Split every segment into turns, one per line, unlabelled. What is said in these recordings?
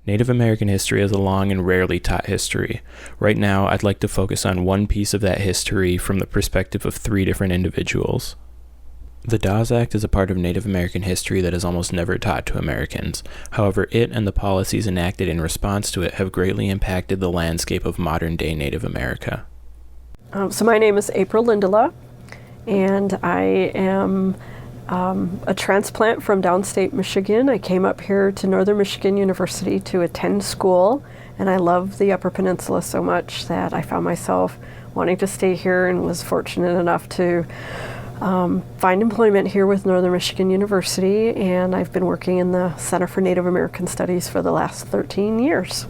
Native American history is a long and rarely taught history. Right now, I'd like to focus on one piece of that history from the perspective of 3 different individuals. The Dawes Act is a part of Native American history that is almost never taught to Americans. However, it and the policies enacted in response to it have greatly impacted the landscape of modern-day Native America.
So my name is April Lindelof, and I am a transplant from downstate Michigan. I came up here to Northern Michigan University to attend school, and I love the Upper Peninsula so much that I found myself wanting to stay here and was fortunate enough to find employment here with Northern Michigan University, and I've been working in the Center for Native American Studies for the last 13 years.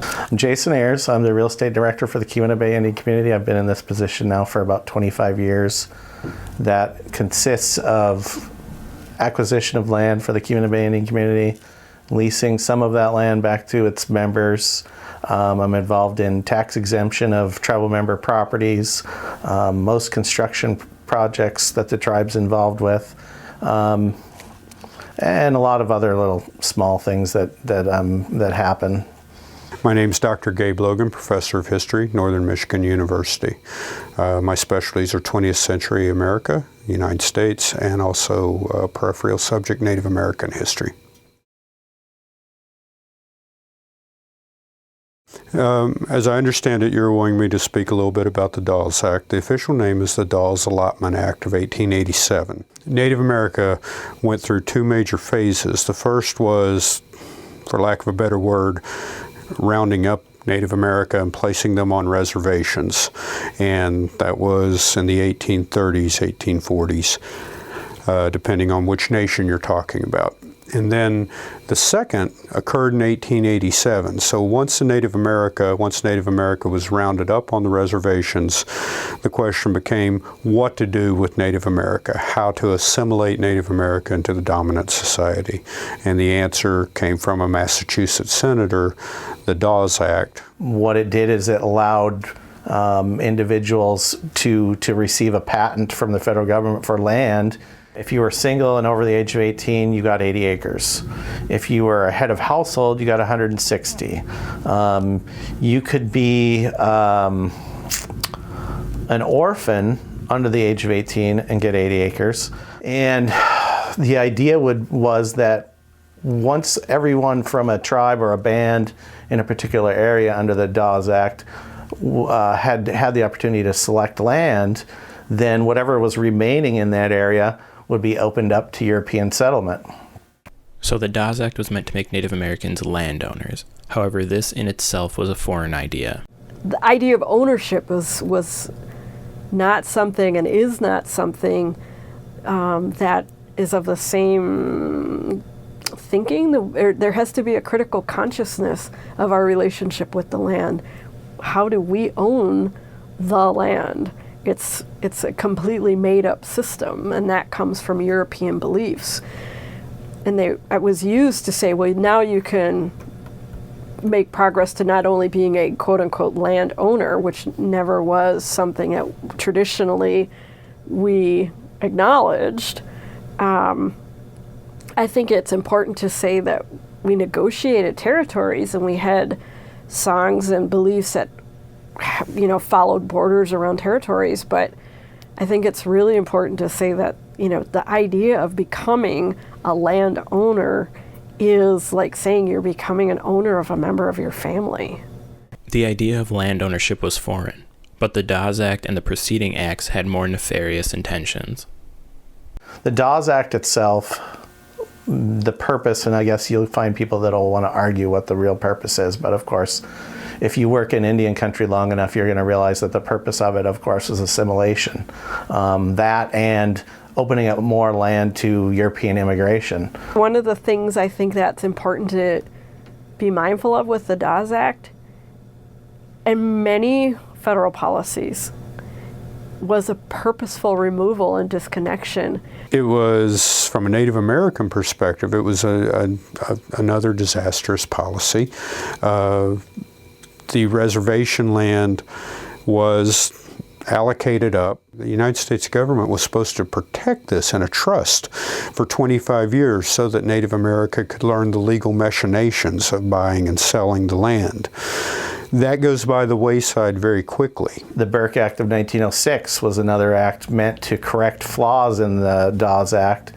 I'm Jason Ayers. I'm the real estate director for the Keweenaw Bay Indian community. I've been in this position now for about 25 years. That consists of acquisition of land for the Keweenaw Bay Indian community, leasing some of that land back to its members. I'm involved in tax exemption of tribal member properties, most construction projects that the tribe's involved with, and a lot of other little small things that happen.
My name's Dr. Gabe Logan, Professor of History, Northern Michigan University. My specialties are 20th century America, United States, and also peripheral subject Native American history. As I understand it, you're wanting me to speak a little bit about the Dawes Act. The official name is the Dawes Allotment Act of 1887. Native America went through 2 major phases. The first was, for lack of a better word, rounding up Native America and placing them on reservations, and that was in the 1830s, 1840s, depending on which nation you're talking about. And then the second occurred in 1887. So once Native America was rounded up on the reservations, the question became what to do with Native America, how to assimilate Native America into the dominant society. And the answer came from a Massachusetts senator, the Dawes Act.
What it did is it allowed individuals to receive a patent from the federal government for land. If you were single and over the age of 18, you got 80 acres. If you were a head of household, you got 160. You could be an orphan under the age of 18 and get 80 acres. And the idea was that once everyone from a tribe or a band in a particular area under the Dawes Act had the opportunity to select land, then whatever was remaining in that area would be opened up to European settlement.
So the Dawes Act was meant to make Native Americans landowners. However, this in itself was a foreign idea.
The idea of ownership was not something and is not something that is of the same thinking. There has to be a critical consciousness of our relationship with the land. How do we own the land? It's a completely made-up system, and that comes from European beliefs. And it was used to say, well, now you can make progress to not only being a quote-unquote landowner, which never was something that traditionally we acknowledged. I think it's important to say that we negotiated territories, and we had songs and beliefs that followed borders around territories, but I think it's really important to say that, the idea of becoming a landowner is like saying you're becoming an owner of a member of your family.
The idea of land ownership was foreign, but the Dawes Act and the preceding acts had more nefarious intentions.
The Dawes Act itself, the purpose, and I guess you'll find people that'll want to argue what the real purpose is, but of course, if you work in Indian country long enough, you're going to realize that the purpose of it, of course, is assimilation. That and opening up more land to European immigration.
One of the things I think that's important to be mindful of with the Dawes Act and many federal policies was a purposeful removal and disconnection.
It was, from a Native American perspective, it was another disastrous policy. The reservation land was allocated up. The United States government was supposed to protect this in a trust for 25 years so that Native America could learn the legal machinations of buying and selling the land. That goes by the wayside very quickly.
The Burke Act of 1906 was another act meant to correct flaws in the Dawes Act.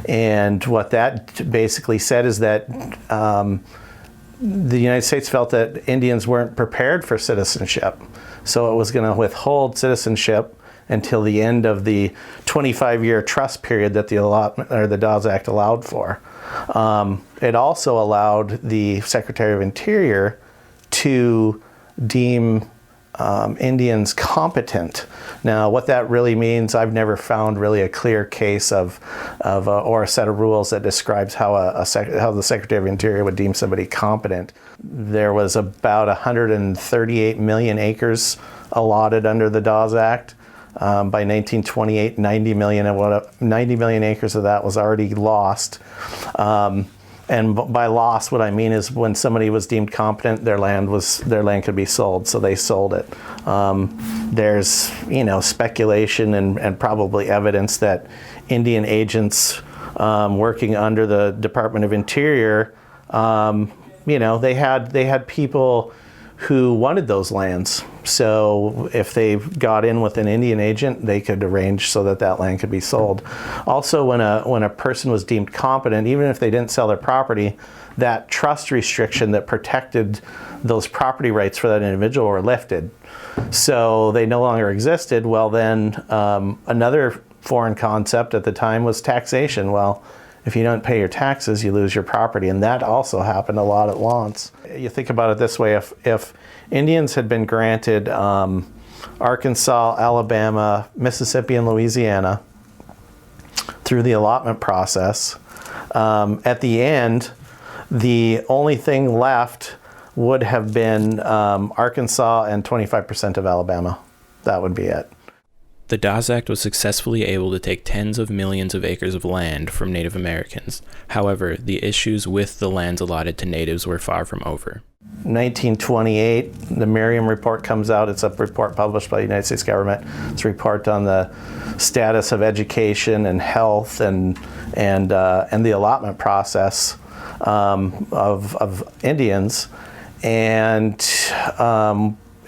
And what that basically said is that the United States felt that Indians weren't prepared for citizenship. So it was going to withhold citizenship until the end of the 25-year trust period that the Dawes Act allowed for. It also allowed the Secretary of Interior to deem Indians competent. Now, what that really means, I've never found really a clear case or a set of rules that describes how the Secretary of Interior would deem somebody competent. There was about 138 million acres allotted under the Dawes Act. By 1928, 90 million acres of that was already lost. And by loss, what I mean is when somebody was deemed competent, their land could be sold, so they sold it. There's speculation and probably evidence that Indian agents working under the Department of Interior, they had people who wanted those lands. So if they got in with an Indian agent, they could arrange so that land could be sold. Also, when a person was deemed competent, even if they didn't sell their property, that trust restriction that protected those property rights for that individual were lifted. So they no longer existed. Well, then another foreign concept at the time was taxation. Well, if you don't pay your taxes, you lose your property, and that also happened a lot at once. You think about it this way, if Indians had been granted Arkansas, Alabama, Mississippi, and Louisiana through the allotment process, at the end, the only thing left would have been Arkansas and 25% of Alabama. That would be it.
The Dawes Act was successfully able to take tens of millions of acres of land from Native Americans. However, the issues with the lands allotted to natives were far from over.
1928, the Merriam Report comes out. It's a report published by the United States government. It's a report on the status of education and health and the allotment process of Indians. And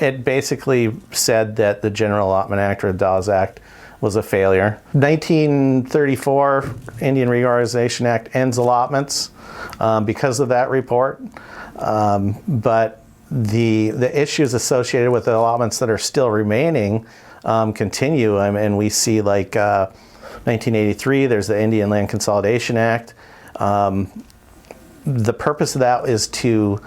it basically said that the General Allotment Act, or the Dawes Act, was a failure. 1934 Indian Reorganization Act ends allotments because of that report. But the issues associated with the allotments that are still remaining continue. And we see 1983, there's the Indian Land Consolidation Act. The purpose of that is to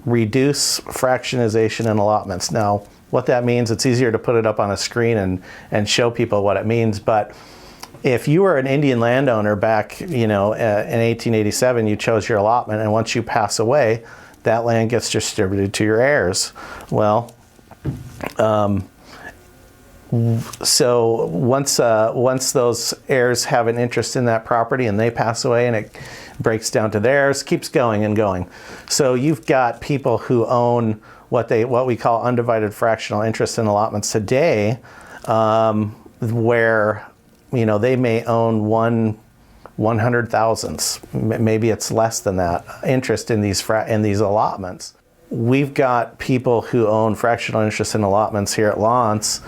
reduce fractionization in allotments. Now, what that means, it's easier to put it up on a screen and show people what it means, but if you were an Indian landowner back, in 1887, you chose your allotment, and once you pass away, that land gets distributed to your heirs. Well, so once those heirs have an interest in that property and they pass away and it breaks down to theirs, keeps going and going. So you've got people who own what we call undivided fractional interest in allotments today, where they may own 1/100,000th, maybe it's less than that, interest in these allotments. We've got people who own fractional interest in allotments here at Lawrence,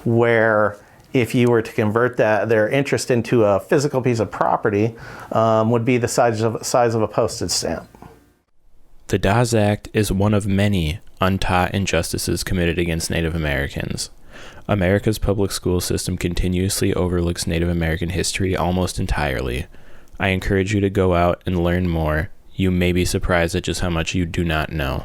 where if you were to convert their interest into a physical piece of property, would be the size of a postage stamp.
The Dawes Act is one of many untaught injustices committed against Native Americans. America's public school system continuously overlooks Native American history almost entirely. I encourage you to go out and learn more. You may be surprised at just how much you do not know.